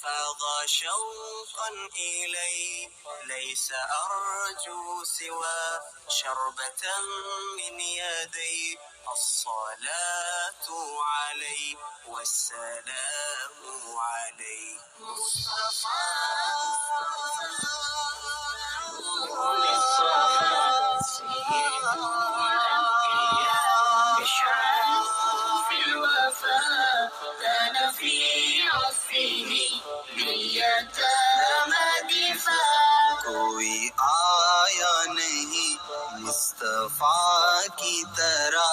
فاض شوقا إلي، ليس أرجو سوى شربة من يدي. الصلاة علي والسلام علي. مصطفى مشعل في الوفاء، كان في عصره لليتامى دفاع. کوئی آیا نہیں مصطفیٰ کی طرح،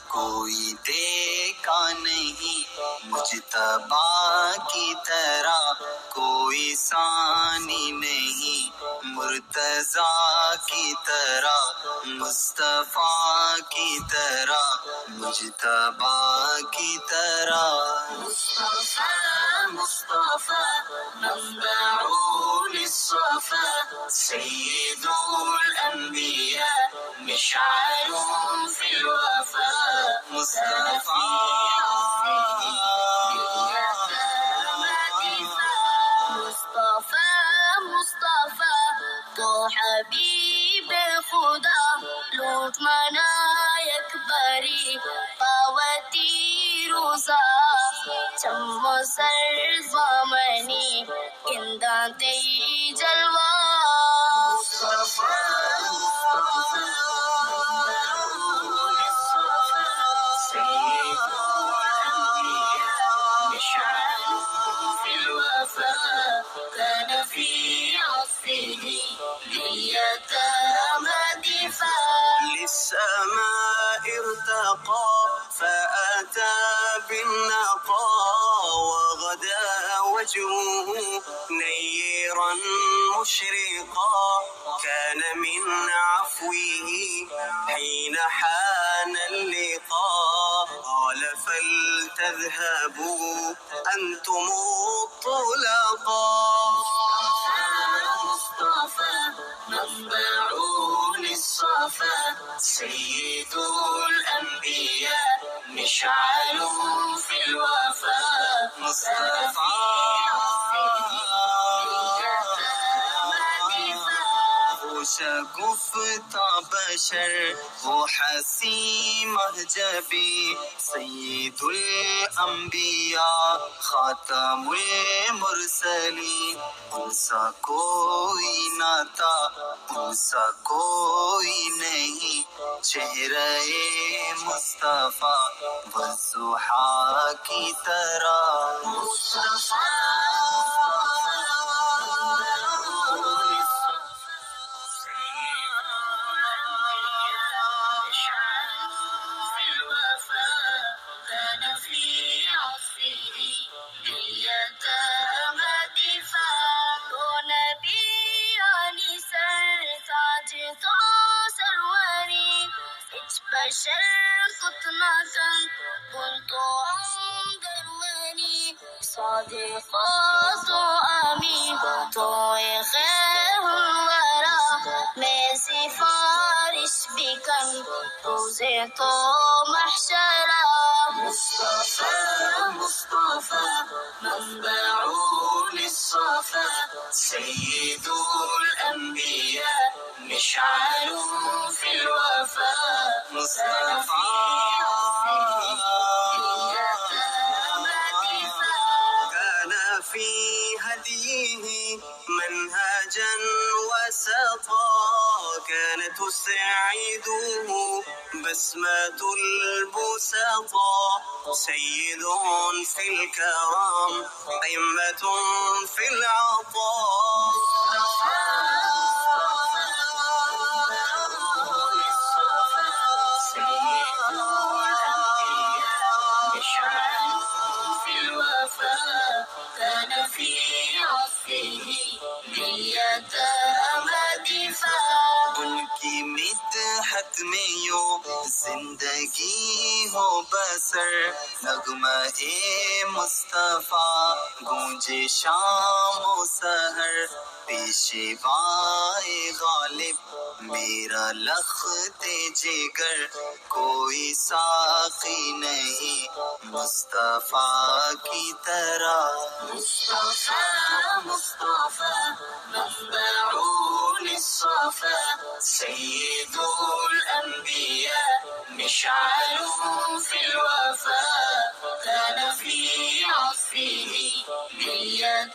کوئی دیکھا نہیں مجتبیٰ کی طرح، کوئی ثانی نہیں مرتضیٰ کی طرح، مصطفیٰ کی طرح مجتبیٰ کی طرح. مصطفیٰ مصطفیٰ منبع للصفا، سید الانبیاء مشعل في الوفاء. مصطفیٰ مصطفیٰ تو حبیب خدا، لوٹ منا یک بری پاوتی روزا. چم و سر زامنی گندان تی جلوہ. كان في عصره لليتامى دفاع. للسماء ارتقى فأتى بالنقى، وغدا وجهه نيرا مشرقا. كان من عفوه حين حان اللقاء، قال فلتذهبوا أنتم الطلقاء. مصطفى منبع للصفا، سيد الأنبياء مشعل في الوفاء. مصطفى گفتہ بشر وہ حسین مہجبی، سید الانبیاء خاتم المرسلین. ان سا کوئی نہ تھا ان سا کوئی نہیں، چہرہ مصطفیٰ والضحیٰ کی طرح. مصطفیٰ بشر فتنة قلت أنظروني، صادقات أمين تو خیر الورى. میں سفارش بکن روز تو محشرہ. مصطفیٰ مصطفیٰ منبع للصفا، سید الانبیاء مشعل في الوفاء. كان في هديه منهجا وسطا، كانت تسعده بسمة البسطاء. سيد في الكرم قمة في العطاء. كان في عصره لليتامى دفاع. ان کی مدحت میں یوں زندگی ہو بسر، نغمہ مصطفیٰ گونجے شام و سحر. پیشوائے غالب میرا لخت جگر، کوئی ساقی نہیں مصطفیٰ کی طرح مصطفیٰ منبع للصفا سید الانبیاء مشعل في الوفا كان في عصره بلية